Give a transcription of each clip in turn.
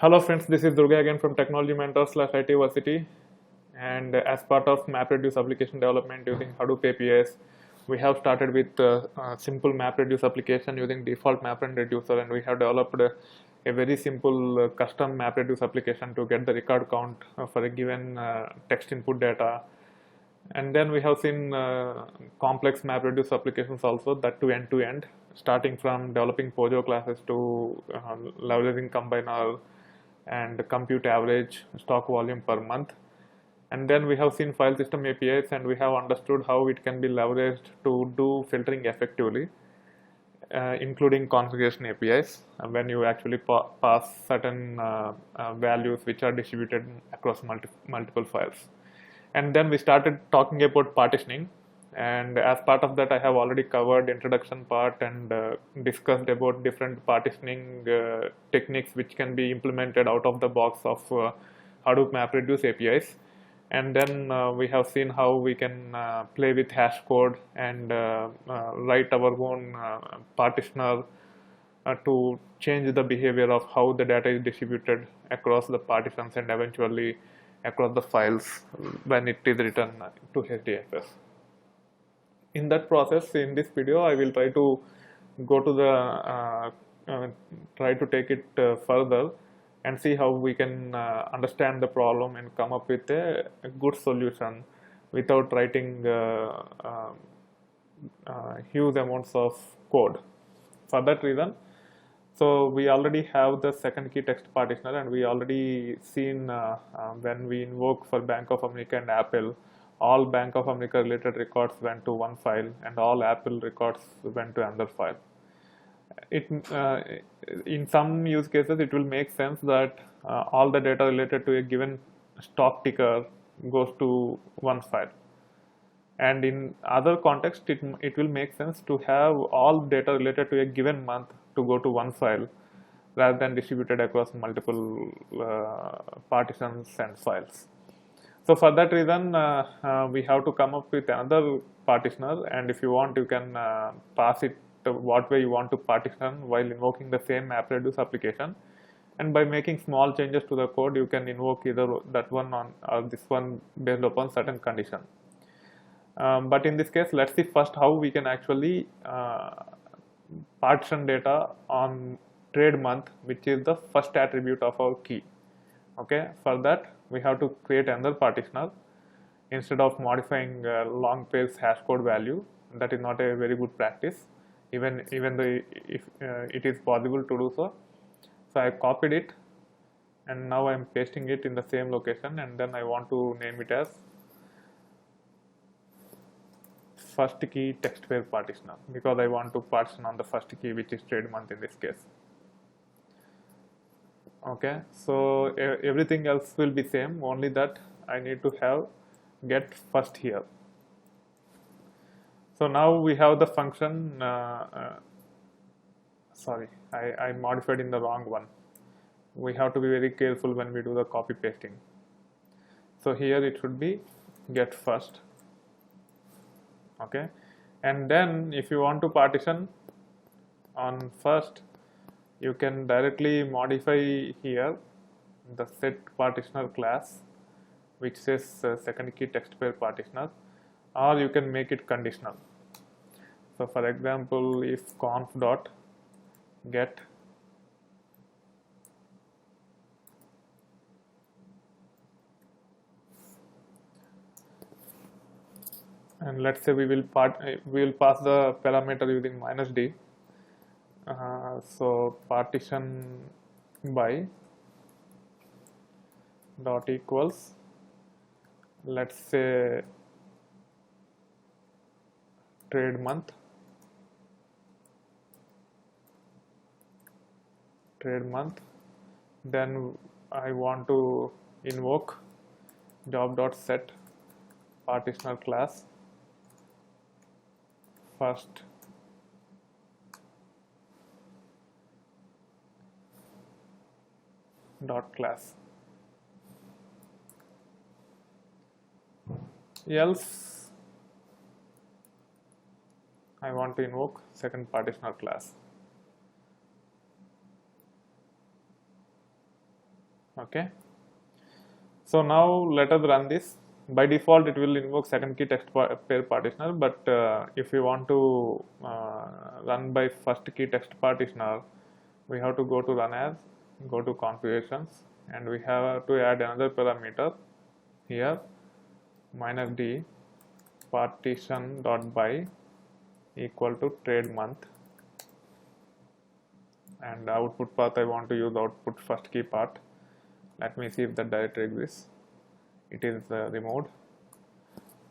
Hello friends, this is Durga again from Technology Mentors /IT Varsity, and as part of map reduce application development using Hadoop APIs, we have started with a simple map reduce application using default map and reducer, and we have developed a very simple custom map reduce application to get the record count for a given text input data. And then we have seen complex map reduce applications also, that to end, starting from developing POJO classes to leveraging combiner and compute average stock volume per month. And then we have seen file system APIs, and we have understood how it can be leveraged to do filtering effectively, including configuration APIs when you actually pass certain values which are distributed across multiple files. And then we started talking about partitioning, and as part of that I have already covered introduction part and discussed about different partitioning techniques which can be implemented out of the box of Hadoop Map Reduce APIs. And then we have seen how we can play with hash code and write our own partitioner to change the behavior of how the data is distributed across the partitions and eventually across the files when it is written to HDFS. In that process, in this video, I will try to go to the try to take it further and see how we can understand the problem and come up with a good solution without writing huge amounts of code. For that reason, so we already have the second key text partitioner, and we already seen when we invoke for Bank of America and Apple, all Bank of America related records went to one file and all Apple records went to another file. In some use cases it will make sense that all the data related to a given stock ticker goes to one file, and in other context it will make sense to have all data related to a given month to go to one file rather than distributed across multiple partitions and files. So for that reason we have to come up with another partitioner, and if you want you can pass it what way you want to partition while invoking the same map reduce application, and by making small changes to the code you can invoke either that one or this one based upon certain condition. But in this case, let's see first how we can actually partition data on trade month, which is the first attribute of our key. Okay, for that we have to create another partitioner instead of modifying long pairs hash code value. That is not a very good practice, even though if it is possible to do so. So I copied it and now I am pasting it in the same location, and then I want to name it as first key text pair partitioner because I want to partition on the first key, which is trade month in this case. Okay, so everything else will be same, only that I need to have get first here. So now we have the function sorry, I modified in the wrong one. We have to be very careful when we do the copy pasting. So here it should be get first. Okay, and then if you want to partition on first, you can directly modify here the set partitioner class which says second key text pair partitioner, or you can make it conditional. So for example, if conf dot get and let's say we will pass the parameter using -d. So partition by dot equals, let's say trade month, then I want to invoke job.set partitioner class first dot class, else I want to invoke second partitioner class. Okay, so now let us run this. By default it will invoke second key text pair partitioner, but if we want to run by first key text partitioner, we have to go to run as, go to configurations, and we have to add another parameter here, -d partition dot by equal to trade month, and the output path I want to use output first key part. Let me see if the directory exists. It is removed.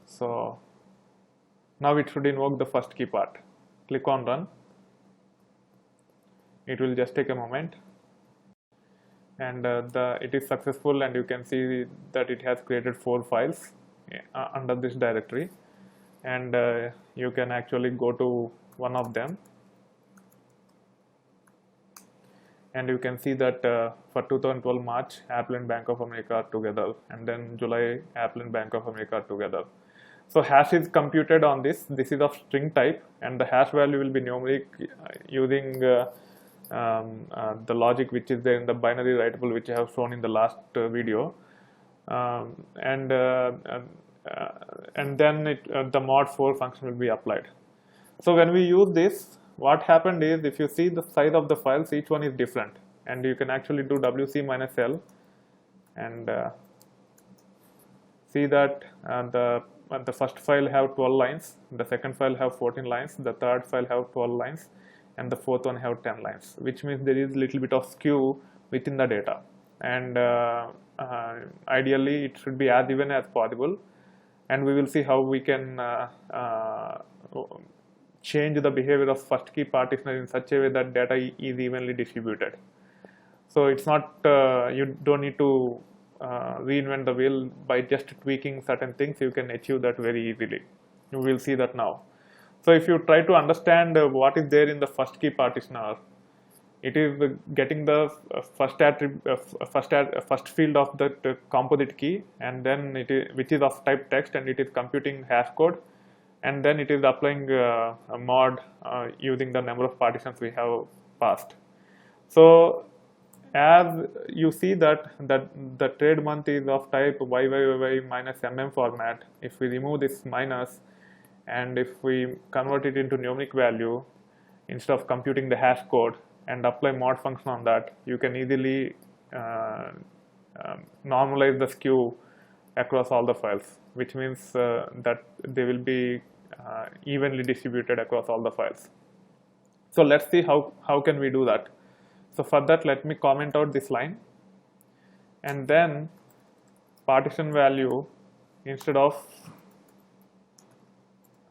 So now it should invoke the first key part. Click on run. It will just take a moment, and it is successful, and you can see that it has created 4 files under this directory, and you can actually go to one of them, and you can see that for 2012 March, Apple and Bank of America are together, and then July, Apple and Bank of America are together. So hash is computed on this. This is of string type, and the hash value will be numeric using the logic which is there in the binary writable, which I have shown in the last video, and then the mod 4 function will be applied. So when we use this, what happened is, if you see the size of the files, each one is different, and you can actually do wc -l and see that the first file have 12 lines, the second file have 14 lines, the third file have 12 lines, and the fourth one have 10 lines, which means there is a little bit of skew within the data, and ideally it should be as even as possible, and we will see how we can change the behavior of first key partitioner in such a way that data is evenly distributed. So it's not, you don't need to reinvent the wheel. By just tweaking certain things, you can achieve that very easily. You will see that now. So if you try to understand what is there in the first key partitioner, it is getting the first field of the composite key, and then which is of type text, and it is computing hash code, and then it is applying a mod using the number of partitions we have passed. So as you see that the trade month is of type YYY -mm format. If we remove this minus, and if we convert it into numeric value instead of computing the hash code and apply mod function on that, you can easily normalize the skew across all the files, which means that they will be evenly distributed across all the files. So let's see how can we do that. So for that, let me comment out this line, and then partition value, instead of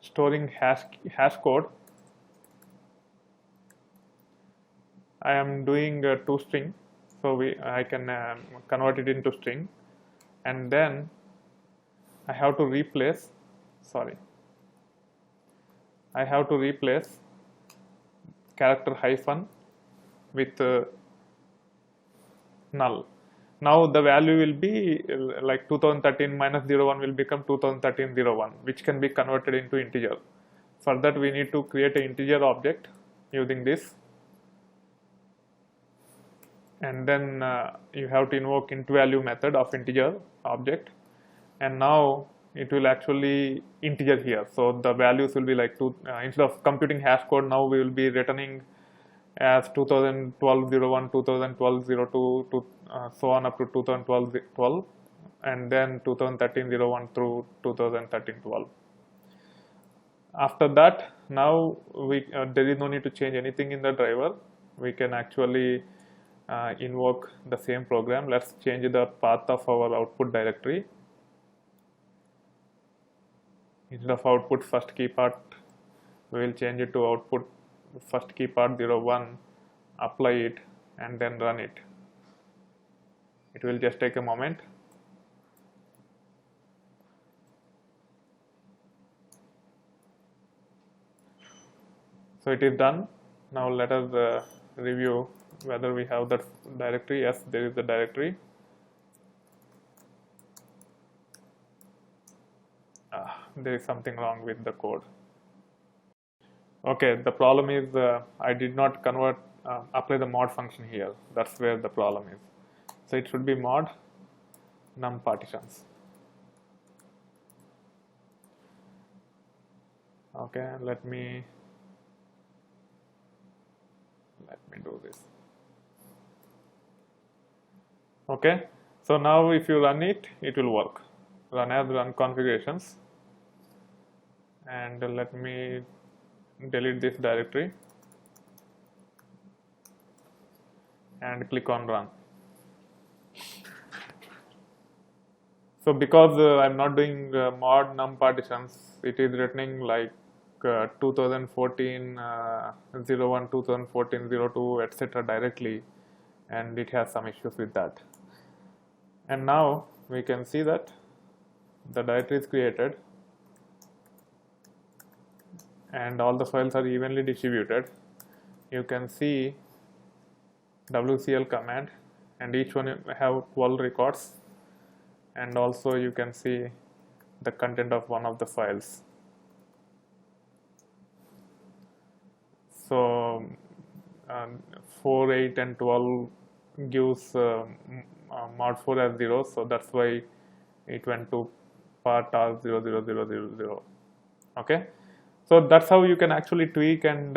storing hash code, I am doing toString, so I can convert it into string, and then I have to replace, I have to replace character hyphen with null. Now the value will be like 2013 -01 will become 2013 01, which can be converted into integer. For that, we need to create an integer object using this, and then you have to invoke int value method of integer object, and now it will actually integer here. So the values will be like instead of computing hash code, now we will be returning as 2012-01, 2012-02, so on up to 2012-12, and then 2013-01 through 2013-12. After that, now there is no need to change anything in the driver. We can actually invoke the same program. Let's change the path of our output directory. Instead of output first key part, we will change it to output first key part 01, apply it, and then run it. It will just take a moment. So it is done. Now let us review whether we have that directory. Yes, there is the directory. There is something wrong with the code. Okay, the problem is I did not apply the mod function here. That's where the problem is. So it should be mod num partitions. Okay, let me do this. Okay, so now if you run it, it will work. Run as run configurations, and let me delete this directory and click on run. So because I'm not doing mod num partitions, it is returning like 2014 01, 2014 02, etc. directly, and it has some issues with that. And now we can see that the directory is created and all the files are evenly distributed. You can see WCL command, and each one have 12 records, and also you can see the content of one of the files. So 4, 8 and 12 gives mod 4 as 0, so that's why it went to part R 0, 0, 0, 0, 0. Okay, so that's how you can actually tweak and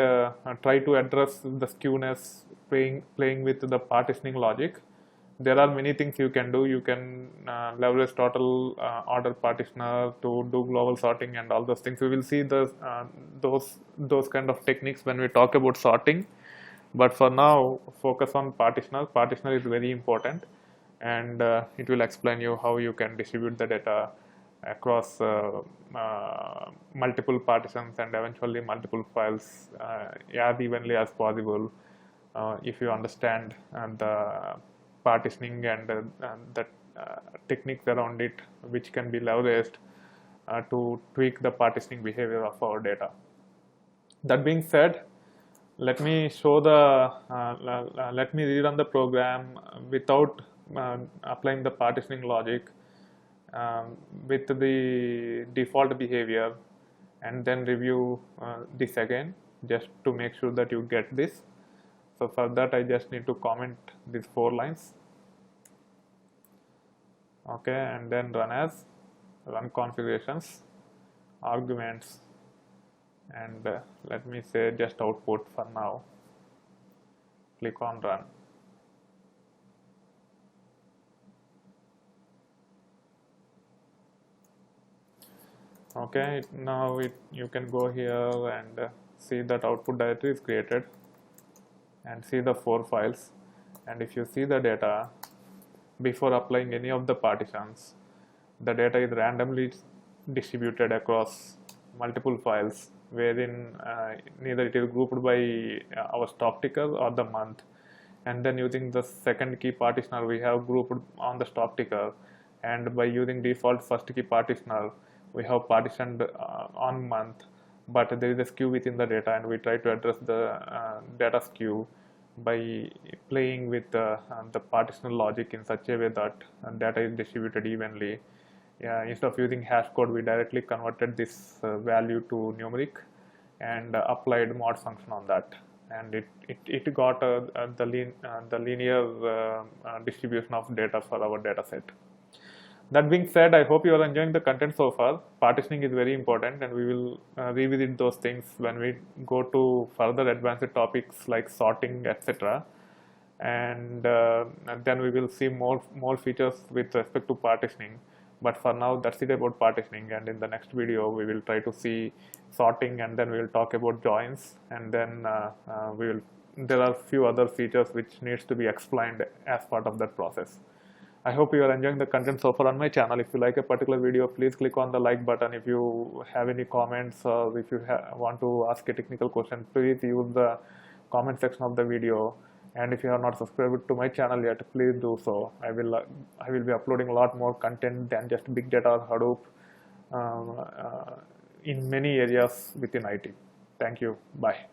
try to address the skewness playing with the partitioning logic. There are many things you can do. You can leverage total order partitioner to do global sorting and all those things. We will see those kind of techniques when we talk about sorting. But for now, focus on partitioner. Partitioner is very important, and it will explain you how you can distribute the data across multiple partitions and eventually multiple files as evenly as possible if you understand the partitioning and the techniques around it, which can be leveraged to tweak the partitioning behavior of our data. That being said, let me show the let me rerun the program without applying the partitioning logic with the default behavior, and then review this again just to make sure that you get this. So for that I just need to comment these 4 lines. Okay, and then run configurations, arguments, and let me say just output for now. Click on run. Okay, now you can go here and see that output directory is created and see the 4 files. And if you see the data, before applying any of the partitions, the data is randomly distributed across multiple files, wherein neither it is grouped by our stock ticker or the month. And then using the second key partitioner, we have grouped on the stock ticker, and by using default first key partitioner, we have partitioned on month, but there is a skew within the data, and we try to address the data skew by playing with the partitional logic in such a way that data is distributed evenly. Instead of using hash code, we directly converted this value to numeric and applied mod function on that, and it got the linear distribution of data for our data set. That being said, I hope you are enjoying the content so far. Partitioning is very important, and we will revisit those things when we go to further advanced topics like sorting, etc. And then we will see more features with respect to partitioning. But for now, that's it about partitioning, and in the next video we will try to see sorting, and then we will talk about joins, and then there are few other features which needs to be explained as part of that process. I hope you are enjoying the content so far on my channel. If you like a particular video, please click on the like button. If you have any comments, or if you want to ask a technical question, please use the comment section of the video. And if you have not subscribed to my channel yet, please do so. I will be uploading a lot more content than just big data or Hadoop in many areas within IT. Thank you. Bye.